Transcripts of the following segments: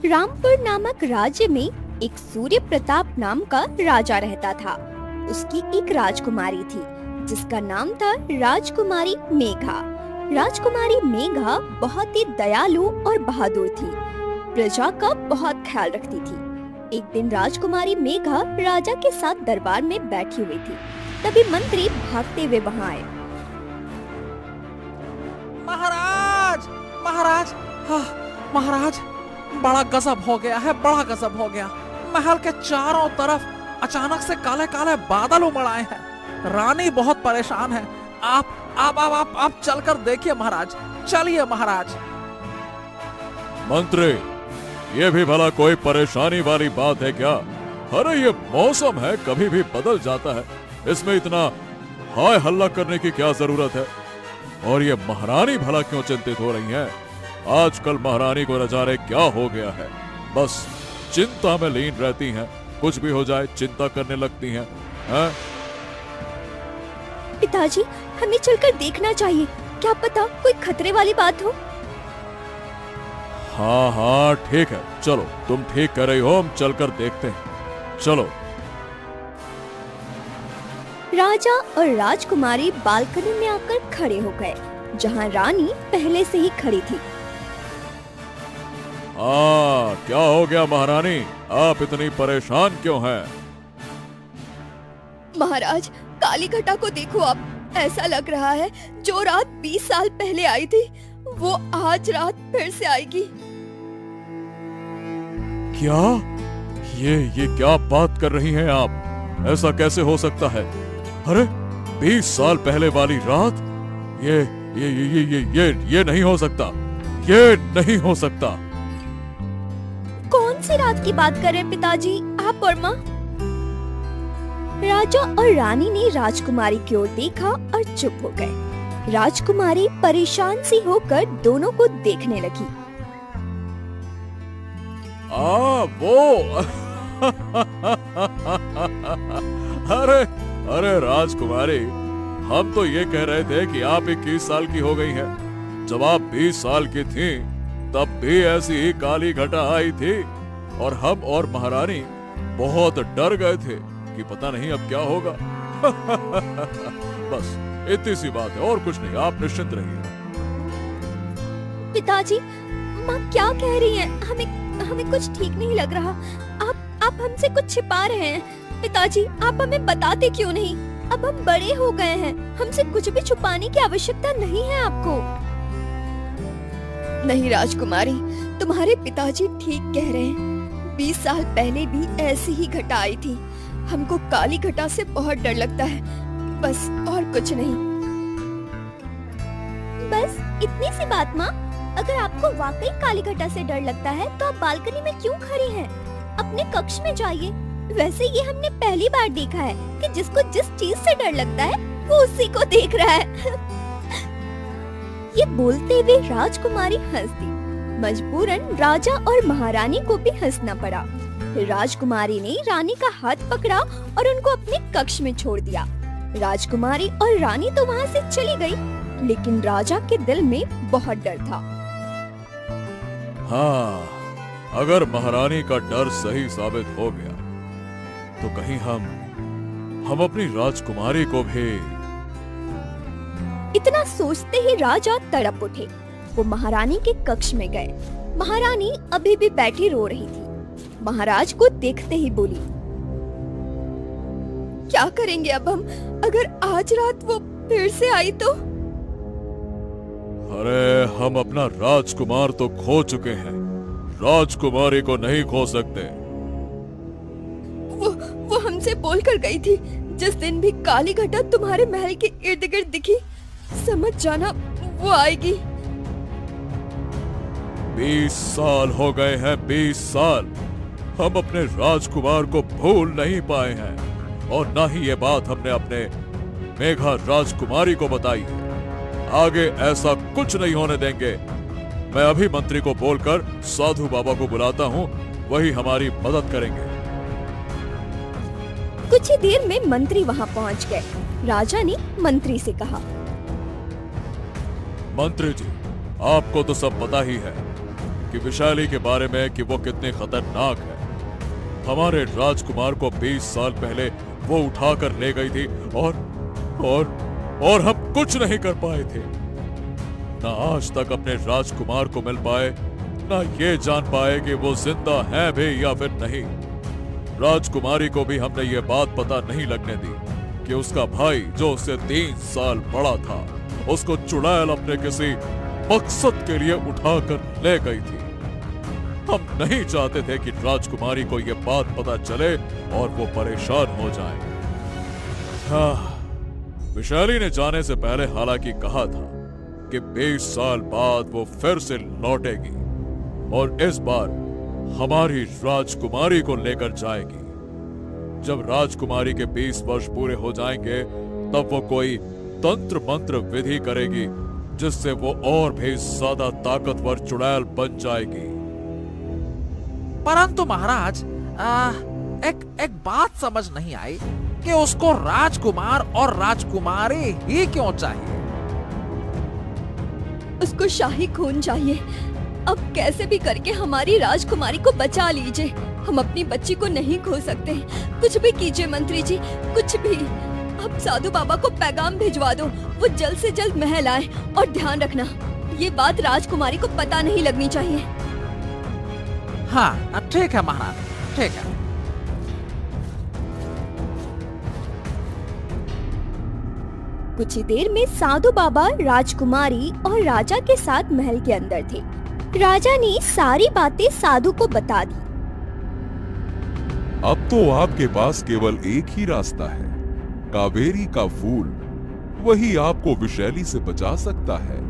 रामपुर नामक राज्य में एक सूर्य प्रताप नाम का राजा रहता था। उसकी एक राजकुमारी थी जिसका नाम था राजकुमारी मेघा। राजकुमारी मेघा बहुत ही दयालु और बहादुर थी। प्रजा का बहुत ख्याल रखती थी। एक दिन राजकुमारी मेघा राजा के साथ दरबार में बैठी हुई थी। तभी मंत्री भागते हुए वहाँ आए। महाराज, महाराज, हाँ, महाराज, बड़ा गजब हो गया है, बड़ा गजब हो गया। महल के चारों तरफ अचानक से काले काले बादल उमड़ आए हैं। रानी बहुत परेशान है। आप चलकर देखिए महाराज, चलिए महाराज। मंत्री, ये भी भला कोई परेशानी वाली बात है क्या? अरे ये मौसम है, कभी भी बदल जाता है। इसमें इतना हाय हल्ला करने की क्या जरूरत है? और ये महारानी भला क्यों चिंतित हो रही हैं? आजकल महारानी को न जाने क्या हो गया है, बस चिंता में लीन रहती हैं। कुछ भी हो जाए चिंता करने लगती हैं। हैं? पिताजी, हमें चलकर देखना चाहिए, क्या पता कोई खतरे वाली बात हो। हाँ हाँ ठीक है, चलो, तुम ठीक कर रही हो, हम चलकर देखते हैं, चलो। राजा और राजकुमारी बालकनी में आकर खड़े हो गए, जहाँ रानी पहले से ही खड़ी थी। क्या हो गया महारानी, आप इतनी परेशान क्यों हैं? महाराज, काली घटा को देखो आप। ऐसा लग रहा है जो रात 20 साल पहले आई थी, वो आज रात फिर से आएगी। क्या? ये क्या बात कर रही हैं आप? ऐसा कैसे हो सकता है? अरे 20 साल पहले वाली रात, ये नहीं हो सकता, ये नहीं हो सकता। कौन सी रात की बात कर रहे हैं पिताजी, आप और माँ? राजा और रानी ने राजकुमारी की ओर देखा और चुप हो गए। राजकुमारी परेशान सी होकर दोनों को देखने लगी। वो अरे राजकुमारी, हम तो ये कह रहे थे कि आप 21 साल की हो गई हैं। जब आप 20 साल की थीं, तब भी ऐसी ही काली घटा आई थी और हम और महारानी बहुत डर गए थे कि पता नहीं अब क्या होगा। बस इतनी सी बात है, और कुछ नहीं, आप निश्चिंत रहिए। पिताजी, माँ क्या कह रही हैं? हमें कुछ ठीक नहीं लग रहा। आप हमसे कुछ छिपा रहे हैं। पिताजी, आप हमें बताते क्यों नहीं? अब हम बड़े हो गए हैं, हमसे कुछ भी छुपाने की आवश्यकता नहीं है आपको। नहीं राजकुमारी, तुम्हारे पिताजी ठीक कह रहे हैं। 20 साल पहले भी ऐसी ही घटा आई थी। हमको काली घटा से बहुत डर लगता है, बस और कुछ नहीं। बस इतनी सी बात माँ। अगर आपको वाकई काली घटा से डर लगता है तो आप बालकनी में क्यों खड़ी हैं? अपने कक्ष में जाइए। वैसे ये हमने पहली बार देखा है कि जिसको जिस चीज से डर लगता है वो उसी को देख रहा है। ये बोलते हुए राजकुमारी हंस दी। मजबूरन राजा और महारानी को भी हंसना पड़ा। राजकुमारी ने रानी का हाथ पकड़ा और उनको अपने कक्ष में छोड़ दिया। राजकुमारी और रानी तो वहाँ से चली गई, लेकिन राजा के दिल में बहुत डर था। हाँ, अगर महारानी का डर सही साबित हो गया तो कहीं हम अपनी राजकुमारी को भी। इतना सोचते ही राजा तड़प उठे। वो महारानी के कक्ष में गए। महारानी अभी भी बैठी रो रही थी। महाराज को देखते ही बोली, क्या करेंगे अब हम? अगर आज रात वो फिर से आई तो? अरे हम अपना राजकुमार तो खो चुके हैं, राजकुमारी को नहीं खो सकते। वो हमसे बोल कर गई थी, जिस दिन भी काली घटा तुम्हारे महल के इर्द गिर्द दिखी, समझ जाना वो आएगी। 20 साल हो गए हैं, 20 साल। हम अपने राजकुमार को भूल नहीं पाए हैं, और ना ही ये बात हमने अपने मेघा राजकुमारी को बताई है। आगे ऐसा कुछ नहीं होने देंगे। मैं अभी मंत्री को बोलकर साधु बाबा को बुलाता हूँ, वही हमारी मदद करेंगे। कुछ ही देर में मंत्री वहाँ पहुँच गए। राजा ने मंत्री से कहा, मंत्री जी, आपको तो सब पता ही है कि विशाली के बारे में कि वो कितनी खतरनाक है। हमारे राजकुमार को 20 साल पहले वो उठाकर ले गई थी और हम कुछ नहीं कर पाए थे। ना आज तक अपने राजकुमार को मिल पाए, ना ये जान पाए कि वो जिंदा है भी या फिर नहीं। राजकुमारी को भी हमने ये बात पता नहीं लगने दी कि उसका भाई जो उससे 3 साल बड़ा था, उसको चुड़ैल अपने किसी मकसद के लिए उठाकर ले गई थी। हम नहीं चाहते थे कि राजकुमारी को यह बात पता चले और वो परेशान हो जाए। विशाली ने जाने से पहले हालांकि कहा था कि 20 साल बाद वो फिर से लौटेगी और इस बार हमारी राजकुमारी को लेकर जाएगी। जब राजकुमारी के 20 वर्ष पूरे हो जाएंगे तब वो कोई तंत्र मंत्र विधि करेगी जिससे वो और भी ज्यादा ताकतवर चुड़ैल बन जाएगी। परंतु महाराज, एक बात समझ नहीं आई कि उसको राजकुमार और राजकुमारी ही क्यों चाहिए? उसको शाही खून चाहिए। अब कैसे भी करके हमारी राजकुमारी को बचा लीजिए। हम अपनी बच्ची को नहीं खो सकते। कुछ भी कीजिए मंत्री जी, कुछ भी। अब साधु बाबा को पैगाम भिजवा दो, वो जल्द से जल्द महल आए। और ध्यान रखना, ये बात राजकुमारी को पता नहीं लगनी चाहिए। हाँ ठीक है महाराज, ठीक है। कुछ ही देर में साधु बाबा राजकुमारी और राजा के साथ महल के अंदर थे। राजा ने सारी बातें साधु को बता दी। अब तो आपके पास केवल एक ही रास्ता है, कावेरी का फूल। वही आपको विशैली से बचा सकता है।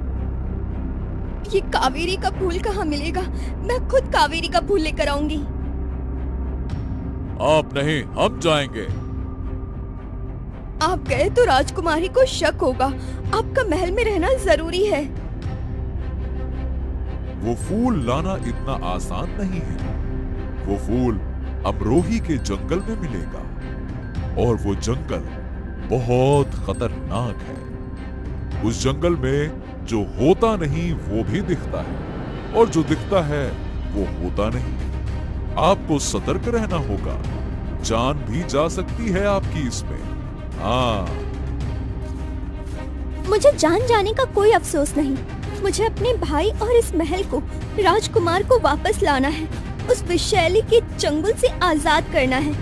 ये कावेरी का फूल कहाँ मिलेगा? मैं खुद कावेरी का फूल लेकर आऊंगी। आप नहीं, हम जाएंगे। आप गए तो राजकुमारी को शक होगा। आपका महल में रहना जरूरी है। वो फूल लाना इतना आसान नहीं है। वो फूल अमरोही के जंगल में मिलेगा और वो जंगल बहुत खतरनाक है। उस जंगल में जो होता नहीं वो भी दिखता है और जो दिखता है वो होता नहीं। आपको सतर्क रहना होगा, जान भी जा सकती है आपकी इसमें। हाँ, मुझे जान जाने का कोई अफसोस नहीं। मुझे अपने भाई और इस महल को, राजकुमार को वापस लाना है। उस विशैली के चंगुल से आजाद करना है।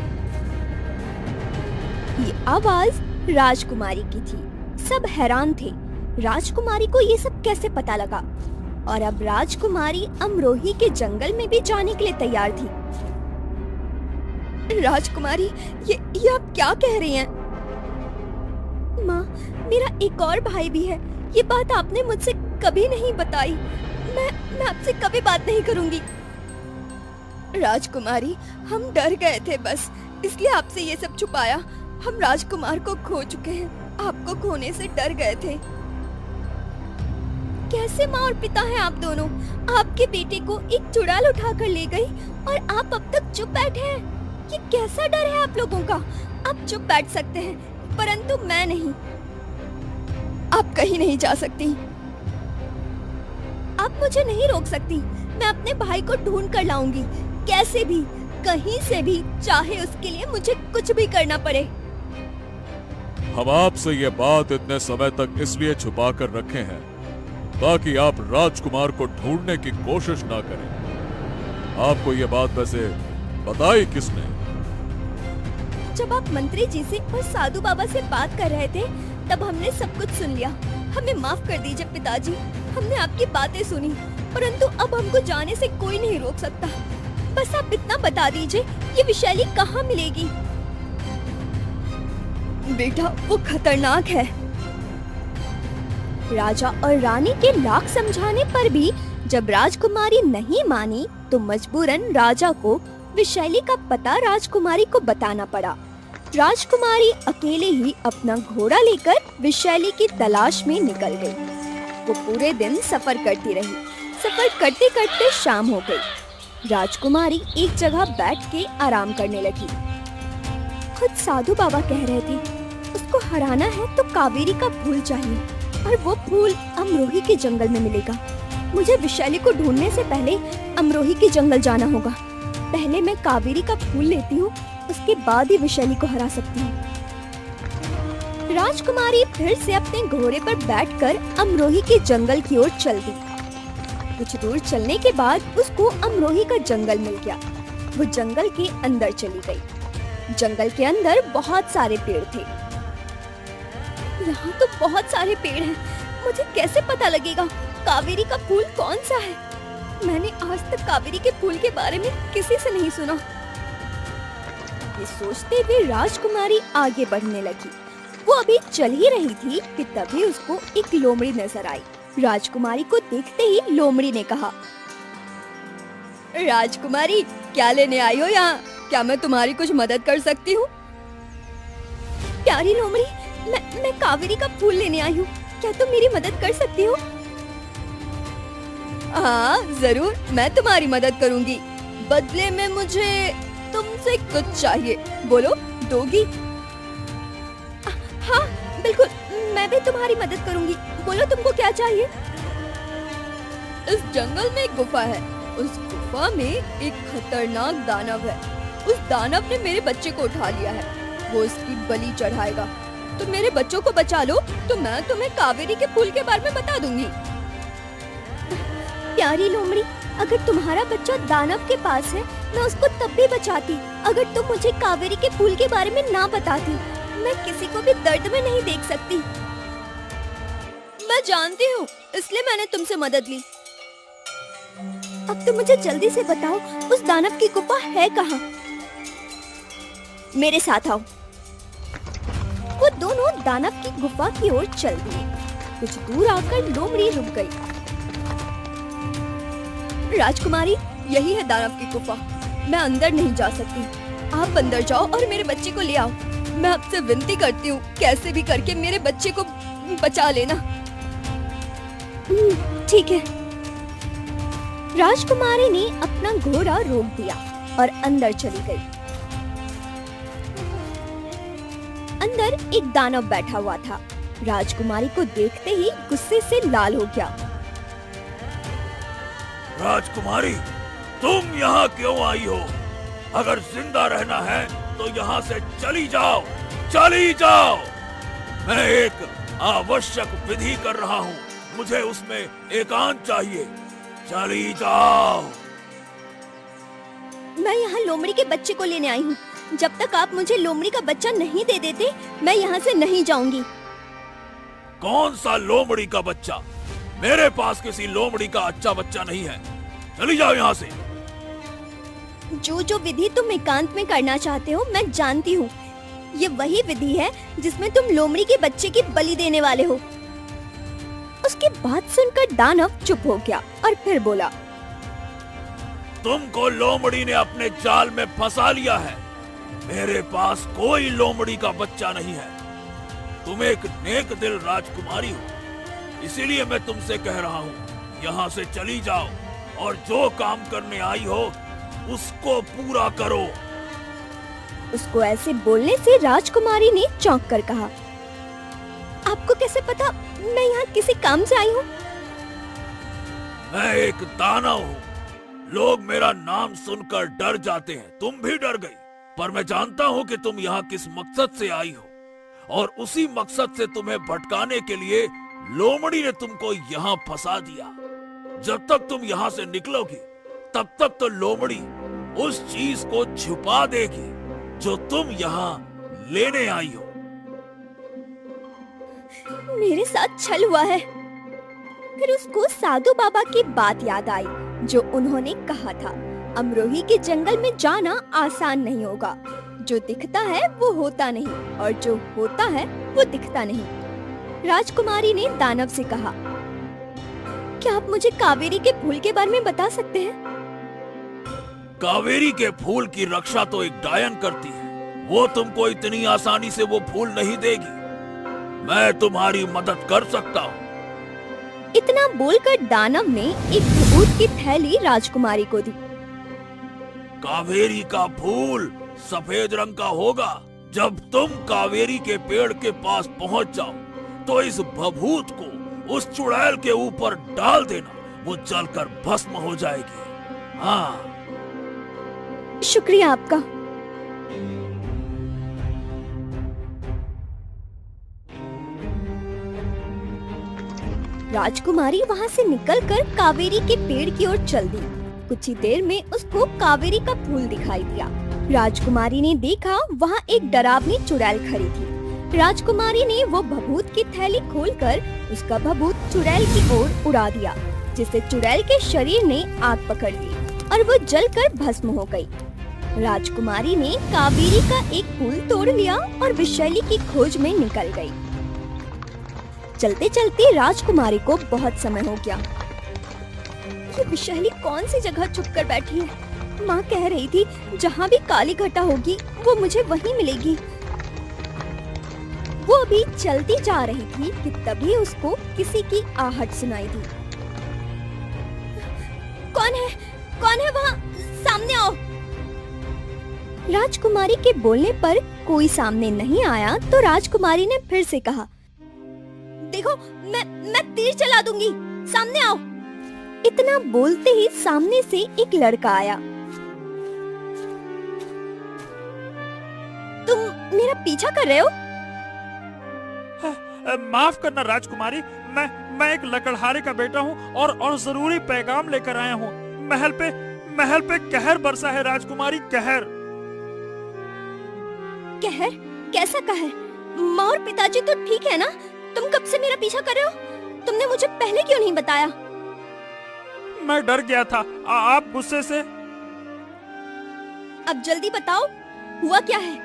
ये आवाज राजकुमारी की थी। सब हैरान थे, राजकुमारी को ये सब कैसे पता लगा। और अब राजकुमारी अमरोही के जंगल में भी जाने के लिए तैयार थी। राजकुमारी, ये आप क्या कह रही हैं? माँ, मेरा एक और भाई भी है। ये बात आपने मुझसे कभी नहीं बताई। मैं आपसे कभी बात नहीं करूंगी। राजकुमारी, हम डर गए थे बस, इसलिए आपसे ये सब छुपाया। हम राजकुमार को खो चुके हैं, आपको खोने से डर गए थे। कैसे माँ और पिता हैं आप दोनों? आपके बेटे को एक चुड़ैल उठाकर ले गई और आप अब तक चुप बैठे हैं। ये कैसा डर है आप लोगों का? आप चुप बैठ सकते हैं, परंतु मैं नहीं। आप कहीं नहीं जा सकती। आप मुझे नहीं रोक सकती। मैं अपने भाई को ढूंढ कर लाऊंगी, कैसे भी, कहीं से भी, चाहे उसके लिए मुझे कुछ भी करना पड़े। हम आपसे ये बात इतने समय तक इसलिए छुपा कर रखे हैं ताकि आप राजकुमार को ढूंढने की कोशिश ना करें। आपको ये बात वैसे बताई किसने? जब आप मंत्री जी से और साधु बाबा से बात कर रहे थे तब हमने सब कुछ सुन लिया। हमें माफ कर दीजिए पिताजी, हमने आपकी बातें सुनी, परंतु अब हमको जाने से कोई नहीं रोक सकता। बस आप इतना बता दीजिए, ये विशैली कहाँ मिलेगी? बेटा, वो खतरनाक है। राजा और रानी के लाख समझाने पर भी जब राजकुमारी नहीं मानी तो मजबूरन राजा को विशैली का पता राजकुमारी को बताना पड़ा। राजकुमारी अकेले ही अपना घोड़ा लेकर विशैली की तलाश में निकल गई। वो पूरे दिन सफर करती रही। सफर करते करते शाम हो गई। राजकुमारी एक जगह बैठ के आराम करने लगी। खुद साधु बाबा कह रहे थे, उसको हराना है तो कावेरी का फूल चाहिए और वो फूल अमरोही के जंगल में मिलेगा। मुझे विशाली को ढूंढने से पहले अमरोही के जंगल जाना होगा। पहले मैं कावेरी का फूल लेती हूँ, उसके बाद ही विशाली को हरा सकती हूँ। राजकुमारी फिर से अपने घोड़े पर बैठकर अमरोही के जंगल की ओर चल दी। कुछ दूर चलने के बाद उसको अमरोही का जंगल मिल गया। वो जंगल के अंदर चली गई। जंगल के अंदर बहुत सारे पेड़ थे। यहाँ तो बहुत सारे पेड़ हैं। मुझे कैसे पता लगेगा कावेरी का फूल कौन सा है? मैंने आज तक कावेरी के फूल के बारे में किसी से नहीं सुना। ये सोचते हुए राजकुमारी आगे बढ़ने लगी। वो अभी चल ही रही थी कि तभी उसको एक लोमड़ी नजर आई। राजकुमारी को देखते ही लोमड़ी ने कहा, राजकुमारी क्या लेने आई हो यहाँ? क्या मैं तुम्हारी कुछ मदद कर सकती हूँ? प्यारी लोमड़ी, मैं कावेरी का फूल लेने आई हूँ। क्या तुम मेरी मदद कर सकती हो? हाँ जरूर, मैं तुम्हारी मदद करूँगी। बदले में मुझे तुमसे कुछ चाहिए। बोलो, दोगी? हाँ बिल्कुल, मैं भी तुम्हारी मदद करूँगी। बोलो तुमको क्या चाहिए? इस जंगल में एक गुफा है। उस गुफा में एक खतरनाक दानव है। उस दानव ने मेरे बच्चे को उठा लिया है। वो इसकी बलि चढ़ाएगा। तुम मेरे बच्चों को बचा लो तो मैं तुम्हें कावेरी के फूल के बारे में बता दूंगी। प्यारी लोमड़ी, अगर तुम्हारा बच्चा दानव के पास है, मैं उसको तब भी बचाती। अगर तुम मुझे कावेरी के फूल के बारे में ना बताती, मैं किसी को भी दर्द में नहीं देख सकती। मैं जानती हूँ, इसलिए मैंने तुमसे मदद ली। अब तुम मुझे जल्दी से बताओ, उस दानव की गुफा है कहाँ? मेरे साथ आओ। वो दोनों दानव की गुफा की ओर चल दिए। कुछ दूर आकर लोमड़ी रुक गई। राजकुमारी, यही है दानव की गुफा। मैं अंदर नहीं जा सकती। आप अंदर जाओ और मेरे बच्चे को ले आओ। मैं आपसे विनती करती हूँ, कैसे भी करके मेरे बच्चे को बचा लेना। ठीक है। राजकुमारी ने अपना घोड़ा रोक दिया और अंदर चली गई। अंदर एक दानव बैठा हुआ था। राजकुमारी को देखते ही गुस्से से लाल हो गया। राजकुमारी, तुम यहाँ क्यों आई हो? अगर जिंदा रहना है तो यहाँ से चली जाओ, चली जाओ। मैं एक आवश्यक विधि कर रहा हूँ, मुझे उसमें एकांत चाहिए। चली जाओ। मैं यहाँ लोमड़ी के बच्चे को लेने आई हूँ। जब तक आप मुझे लोमड़ी का बच्चा नहीं दे देते, मैं यहाँ से नहीं जाऊंगी। कौन सा लोमड़ी का बच्चा? मेरे पास किसी लोमड़ी का अच्छा बच्चा नहीं है। चली जाओ यहाँ से। जो विधि तुम एकांत में करना चाहते हो, मैं जानती हूँ। ये वही विधि है जिसमें तुम लोमड़ी के बच्चे की बलि देने वाले हो। उसकी बात सुनकर दानव चुप हो गया और फिर बोला, तुमको लोमड़ी ने अपने जाल में फंसा लिया है। मेरे पास कोई लोमड़ी का बच्चा नहीं है। तुम एक नेक दिल राजकुमारी हो, इसीलिए मैं तुमसे कह रहा हूँ, यहाँ से चली जाओ और जो काम करने आई हो उसको पूरा करो। उसको ऐसे बोलने से राजकुमारी ने चौंक कर कहा, आपको कैसे पता मैं यहाँ किसी काम से आई हूँ? मैं एक दानव हूँ। लोग मेरा नाम सुनकर डर जाते हैं। तुम भी डर गई, पर मैं जानता हूँ कि तुम यहाँ किस मकसद से आई हो और उसी मकसद से तुम्हें भटकाने के लिए लोमड़ी ने तुमको यहाँ फंसा दिया। जब तक तुम यहाँ से निकलोगी तब तक तो लोमड़ी उस चीज को छुपा देगी जो तुम यहाँ लेने आई हो। मेरे साथ छल हुआ है। फिर उसको साधु बाबा की बात याद आई जो उन्होंने कहा था, अमरोही के जंगल में जाना आसान नहीं होगा। जो दिखता है वो होता नहीं और जो होता है वो दिखता नहीं। राजकुमारी ने दानव से कहा, क्या आप मुझे कावेरी के फूल के बारे में बता सकते हैं? कावेरी के फूल की रक्षा तो एक डायन करती है। वो तुमको इतनी आसानी से वो फूल नहीं देगी। मैं तुम्हारी मदद कर सकता हूँ। इतना बोलकर दानव ने एक भभूत की थैली राजकुमारी को दी। कावेरी का फूल सफेद रंग का होगा। जब तुम कावेरी के पेड़ के पास पहुँच जाओ तो इस भभूत को उस चुड़ैल के ऊपर डाल देना। वो जलकर भस्म हो जाएगी। हाँ, शुक्रिया आपका। राजकुमारी वहाँ से निकलकर कावेरी के पेड़ की ओर चल दी। कुछ ही देर में उसको कावेरी का फूल दिखाई दिया। राजकुमारी ने देखा वहाँ एक डरावनी चुड़ैल खड़ी थी। राजकुमारी ने वो भभूत की थैली खोलकर उसका भभूत चुड़ैल की ओर उड़ा दिया, जिससे चुड़ैल के शरीर ने आग पकड़ ली और वो जलकर भस्म हो गई। राजकुमारी ने कावेरी का एक फूल तोड़ लिया और विषैली की खोज में निकल गई। चलते चलते राजकुमारी को बहुत समय हो गया। ये विषैली कौन सी जगह छुप कर बैठी है? माँ कह रही थी जहाँ भी काली घटा होगी वो मुझे वहीं मिलेगी। वो अभी चलती जा रही थी कि तभी उसको किसी की आहट सुनाई दी। कौन है? कौन है वहाँ? सामने आओ। राजकुमारी के बोलने पर कोई सामने नहीं आया तो राजकुमारी ने फिर से कहा, देखो मैं तीर चला दूंगी, सामने आओ। इतना बोलते ही सामने से एक लड़का आया। तुम मेरा पीछा कर रहे हो? माफ करना राजकुमारी, मैं एक लकड़हारे का बेटा हूँ और जरूरी पैगाम लेकर आया हूँ। महल पे कहर बरसा है राजकुमारी, कहर। कहर? कैसा कहर? माँ और पिताजी तो ठीक है ना? तुम कब से मेरा पीछा कर रहे हो? तुमने मुझे पहले क्यों नहीं बताया? मैं डर गया था, आप गुस्से से। अब जल्दी बताओ, हुआ क्या है?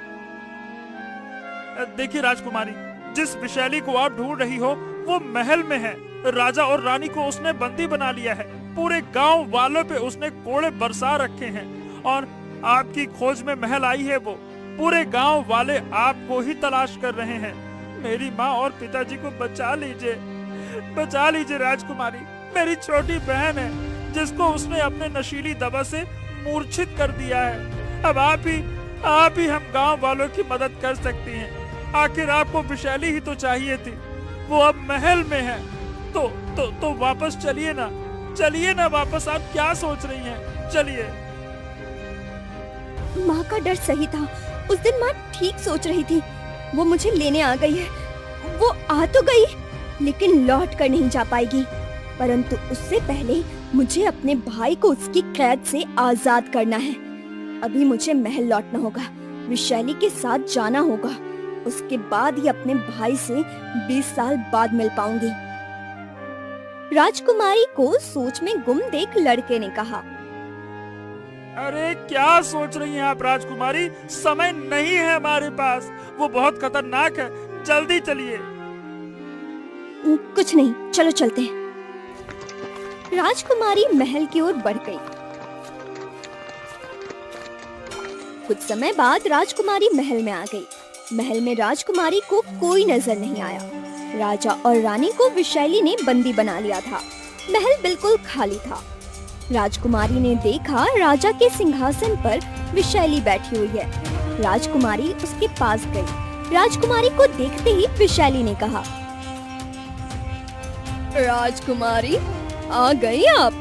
देखिए राजकुमारी, जिस विषैली को आप ढूंढ रही हो वो महल में है। राजा और रानी को उसने बंदी बना लिया है। पूरे गांव वालों पे उसने कोड़े बरसा रखे हैं और आपकी खोज में महल आई है वो। पूरे गांव वाले आपको ही तलाश कर रहे हैं। मेरी माँ और पिताजी को बचा लीजिए राजकुमारी। मेरी छोटी बहन है जिसको उसने अपने नशीली दवा से मूर्छित कर दिया है। अब आप ही हम गांव वालों की मदद कर सकती हैं। आखिर आपको विषैली ही तो चाहिए थी, वो अब महल में है। तो वापस चलिए ना वापस। आप क्या सोच रही हैं? चलिए। माँ का डर सही था। उस दिन माँ ठीक सोच रही थी। वो मुझे लेने आ गई है। वो आ तो गई लेकिन लौट कर नहीं जा पाएगी। परंतु उससे पहले मुझे अपने भाई को उसकी कैद से आजाद करना है। अभी मुझे महल लौटना होगा, विषैली के साथ जाना होगा। उसके बाद ही अपने भाई से 20 साल बाद मिल पाऊंगी। राजकुमारी को सोच में गुम देख लड़के ने कहा, अरे क्या सोच रही हैं आप राजकुमारी? समय नहीं है हमारे पास, वो बहुत खतरनाक है। जल्दी चलिए। कुछ नहीं, चलो चलते हैं। राजकुमारी महल की ओर बढ़ गई। कुछ समय बाद राजकुमारी महल में आ गई। महल में राजकुमारी को कोई नजर नहीं आया। राजा और रानी को विषैली ने बंदी बना लिया था। महल बिल्कुल खाली था। राजकुमारी ने देखा राजा के सिंहासन पर विषैली बैठी हुई है। राजकुमारी उसके पास गई। राजकुमारी को देखते ही विषैली ने कहा, राजकुमारी आ गई आप?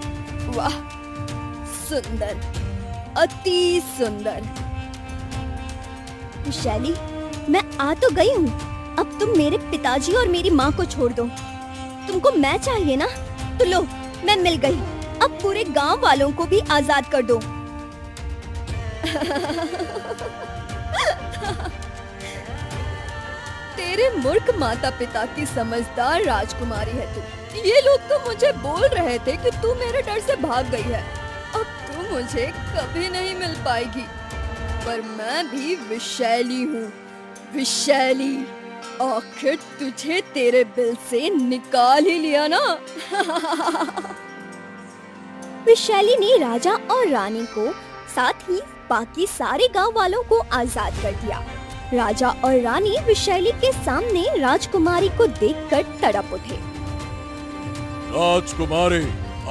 वाह, सुंदर, अति सुंदर। विषैली, मैं आ तो गई हूँ। अब तुम मेरे पिताजी और मेरी माँ को छोड़ दो। तुमको मैं चाहिए ना? तो लो, मैं मिल गई। अब पूरे गांव वालों को भी आजाद कर दो। तेरे मूर्ख माता पिता की समझदार राजकुमारी है तू। ये लोग तो मुझे बोल रहे थे कि तू मेरे डर से भाग गई है। अब तू मुझे कभी नहीं मिल पाएगी। पर मैं भी विषैली हूँ। विषैली, आखिर तुझे तेरे बिल से निकाल ही लिया ना। विषैली ने राजा और रानी को, साथ ही बाकी सारे गांव वालों को आजाद कर दिया। राजा और रानी विषैली के सामने राजकुमारी को देखकर तड़प उठे। राजकुमारी,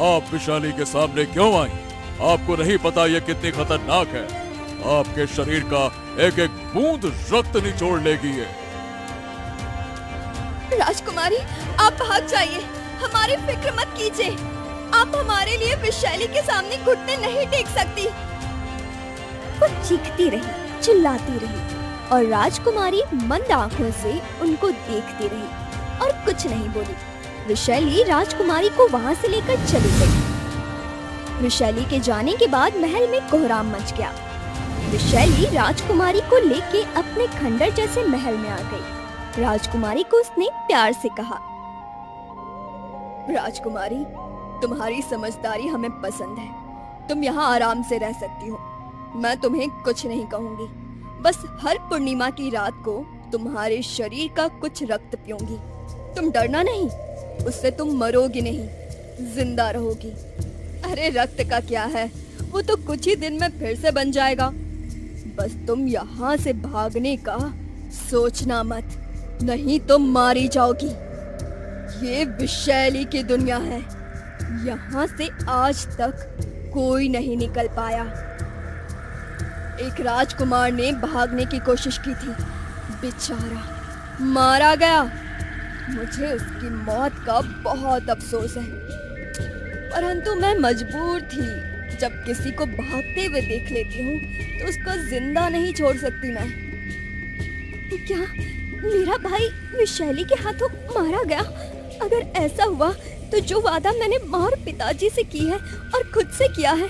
आप विषैली के सामने क्यों आई? आपको नहीं पता ये कितनी खतरनाक है? आपके शरीर का एक एक बूंद रक्त निचोड़ लेगी ये। राजकुमारी, आप भाग जाइए, हमारी फिक्र मत कीजिए। आप हमारे लिए विशाली के सामने घुटने नहीं टेक सकती। वो चीखती रही, चिल्लाती रही और राजकुमारी मंद आंखों से उनको देखती रही और कुछ नहीं बोली। विशाली राजकुमारी को वहाँ से लेकर चली गई। विशाली के जाने के बाद महल में कोहराम मच गया। विशाली राजकुमारी को लेके अपने खंडर जैसे महल में आ गई। राजकुमारी को उसने प्यार से कहा, राजकुमारी, तुम्हारी समझदारी हमें पसंद है। तुम यहाँ आराम से रह सकती हो। मैं तुम्हें कुछ नहीं कहूँगी। बस हर पूर्णिमा की रात को तुम्हारे शरीर का कुछ रक्त पीऊंगी। तुम डरना नहीं, उससे तुम मरोगी नहीं, जिंदा रहोगी। अरे रक्त का क्या है, वो तो कुछ ही दिन में फिर से बन जाएगा। बस तुम यहाँ से भागने का सोचना मत, नहीं तो मारी जाओगी। ये विशाली की दुनिया है। यहाँ से आज तक कोई नहीं निकल पाया। एक राजकुमार ने भागने की कोशिश की थी, बेचारा मारा गया। मुझे उसकी मौत का बहुत अफसोस है, परंतु मैं मजबूर थी। जब किसी को भागते हुए देख लेती हूँ तो उसको जिंदा नहीं छोड़ सकती मैं। क्या मेरा भाई विशाली के हाथों मारा गया? अगर ऐसा हुआ तो जो वादा मैंने माँ और पिताजी से की है और खुद से किया है,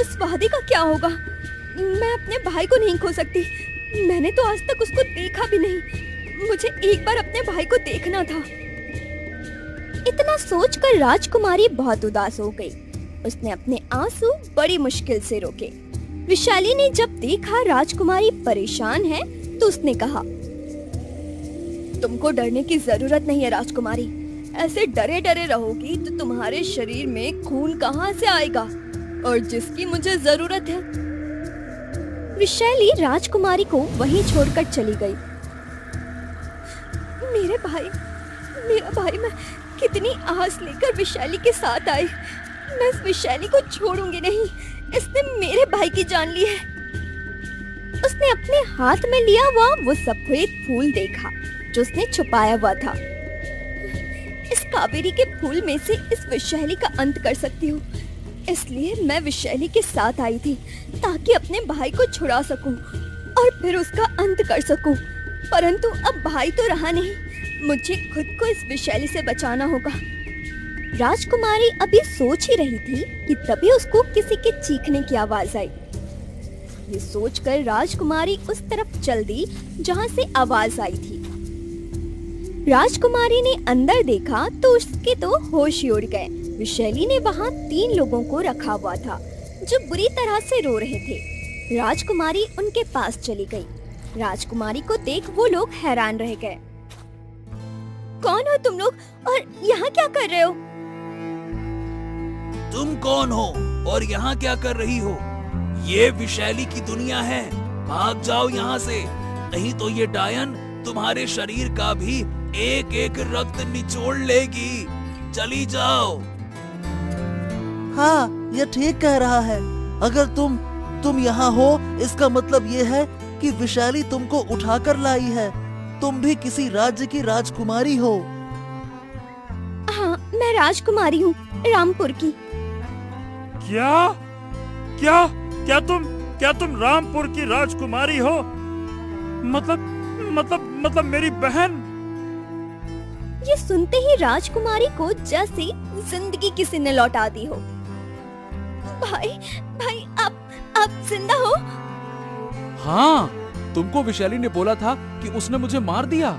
उस वादे का क्या होगा? मैं अपने भाई को नहीं खो सकती। मैंने तो आज तक उसको देखा भी नहीं। मुझे एक बार अपने भाई को देखना था। इतना सोचकर राजकुमारी बहुत उदास हो गई। उसने अपने आंसू बड़ी मुश्किल से रोके। विशाली ने जब देखा राजकुमारी परेशान है तो उसने कहा, तुमको डरने की जरूरत नहीं है राजकुमारी। ऐसे डरे डरे रहोगी तो तुम्हारे शरीर में खून कहाँ से आएगा, और जिसकी मुझे जरूरत है। विशाली राजकुमारी को वहीं छोड़कर चली गई। मेरा भाई, मैं कितनी आस लेकर विशाली के साथ आई। मैं इस विशाली को छोड़ूंगी नहीं। इसने मेरे भाई की जान ली है। उसने अपने हाथ में लिया हुआ वो सफेद फूल देखा जो उसने छुपाया हुआ था। इस कावेरी के फूल में से इस विशाली का अंत कर सकती हूँ। इसलिए मैं विशाली के साथ आई थी ताकि अपने भाई को छुड़ा सकूं और फिर उसका अंत कर सकूं। परंतु अब भाई तो रहा नहीं, मुझे खुद को इस विशाली से बचाना होगा। राजकुमारी अभी सोच ही रही थी कि तभी उसको किसी के चीखने की आवाज आई। ये सोचकर राजकुमारी उस तरफ चल दी जहाँ से आवाज आई थी। राजकुमारी ने अंदर देखा तो उसके तो होश ही उड़ गए। विशाली ने वहाँ 3 लोगों को रखा हुआ था जो बुरी तरह से रो रहे थे। राजकुमारी उनके पास चली गई। राजकुमारी को देख वो लोग हैरान रह गए। कौन हो तुम लोग और यहाँ क्या कर रहे हो? तुम कौन हो और यहाँ क्या कर रही हो? ये विशाली की दुनिया है, भाग जाओ यहाँ से, नहीं तो ये डायन तुम्हारे शरीर का भी एक एक रक्त निचोड़ लेगी। चली जाओ। हाँ, ये ठीक कह रहा है। अगर तुम यहाँ हो, इसका मतलब ये है कि विशाली तुमको उठाकर लाई है। तुम भी किसी राज्य की राजकुमारी हो। हाँ, मैं राजकुमारी हूँ, रामपुर की। क्या तुम रामपुर की राजकुमारी हो? मतलब मेरी बहन। ये सुनते ही राजकुमारी को जैसे जिंदगी किसी ने लौटा दी हो। भाई आप जिंदा हो? हाँ, तुमको विशाली ने बोला था कि उसने मुझे मार दिया।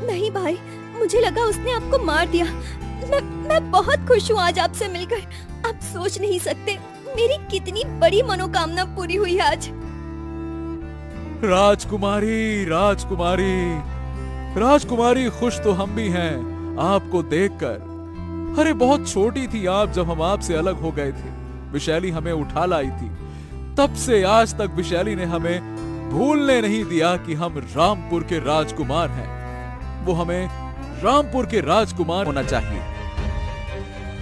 नहीं भाई, मुझे लगा उसने आपको मार दिया। मैं बहुत खुश हूँ आज आपसे मिलकर। आप सोच नहीं सकते मेरी कितनी बड़ी मनोकामना पूरी हुई आज। राजकुमारी, खुश तो हम भी हैं आपको देखकर। अरे बहुत छोटी थी आप जब हम आपसे अलग हो गए थे। विशाली हमें उठा लाई थी। तब से आज तक विशाली ने हमें भूलने नहीं दिया कि हम रामपुर के राजकुमार हैं। वो हमें रामपुर के राजकुमार होना चाहिए।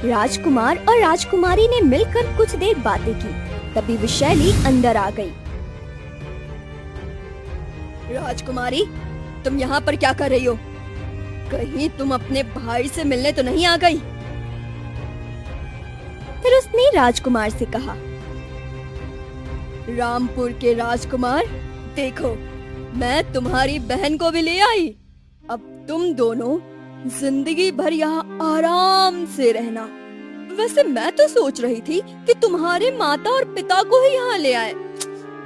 राजकुमार और राजकुमारी ने मिलकर कुछ देर बातें की। तभी विशाली अंदर आ गई। राजकुमारी, तुम यहाँ पर क्या कर रही हो? कहीं तुम अपने भाई से मिलने तो नहीं आ गई? फिर उसने राजकुमार से कहा, रामपुर के राजकुमार, देखो मैं तुम्हारी बहन को भी ले आई। अब तुम दोनों जिंदगी भर यहाँ आराम से रहना। वैसे मैं तो सोच रही थी कि तुम्हारे माता और पिता को ही यहाँ ले आए,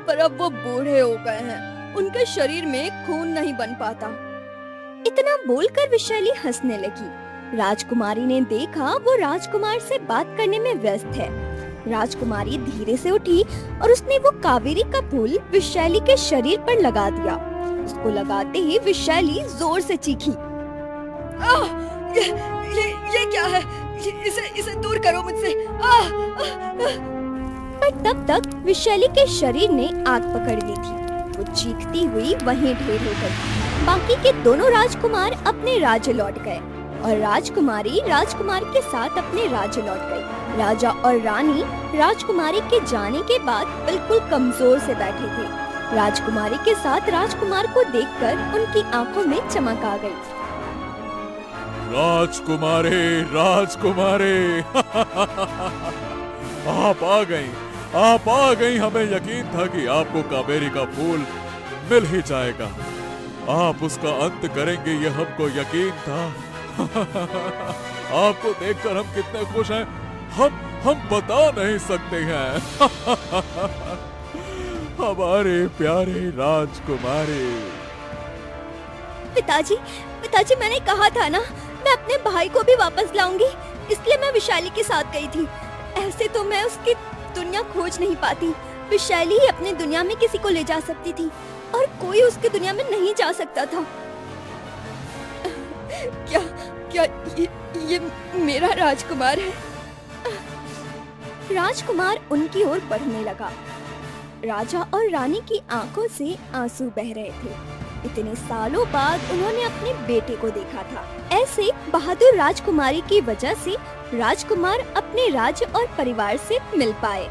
पर अब वो बूढ़े हो गए हैं, उनके शरीर में खून नहीं बन पाता। इतना बोलकर विशाली हंसने लगी। राजकुमारी ने देखा वो राजकुमार से बात करने में व्यस्त है। राजकुमारी धीरे से उठी और उसने वो कावेरी का फूल विशाली के शरीर पर लगा दिया। उसको लगाते ही विशाली जोर से चीखी, ये क्या है? इसे दूर करो मुझसे। पर तब तक विशाली के शरीर ने आग पकड़ ली थी। वो चीखती हुई वहीं ढेर हो गई। बाकी के दोनों राजकुमार अपने राज्य लौट गए और राजकुमारी राजकुमार के साथ अपने राज्य लौट गई। राजा और रानी राजकुमारी के जाने के बाद बिल्कुल कमजोर से बैठे थे। राजकुमारी के साथ राजकुमार को देखकर उनकी आंखों में चमक आ गई। राजकुमारी, राजकुमारी आप आ गई। हमें यकीन था कि आपको कावेरी का फूल मिल ही जाएगा। आप उसका अंत करेंगे ये हमको यकीन था। आपको देखकर हम कितने खुश हैं, हम बता नहीं सकते हैं। हमारे प्यारे राजकुमारी। पिताजी मैंने कहा था ना, मैं अपने भाई को भी वापस लाऊंगी, इसलिए मैं विशाली के साथ गई थी। ऐसे तो मैं उसकी दुनिया खोज नहीं पाती। विशाली ही अपनी दुनिया में किसी को ले जा सकती थी और कोई उसकी दुनिया में नहीं जा सकता था। क्या ये मेरा राजकुमार है? राजकुमार उनकी ओर बढ़ने लगा। राजा और रानी की आंखों से आंसू बह रहे थे। इतने सालों बाद उन्होंने अपने बेटे को देखा था। ऐसे बहादुर राजकुमारी की वजह से राजकुमार अपने राज्य और परिवार से मिल पाए।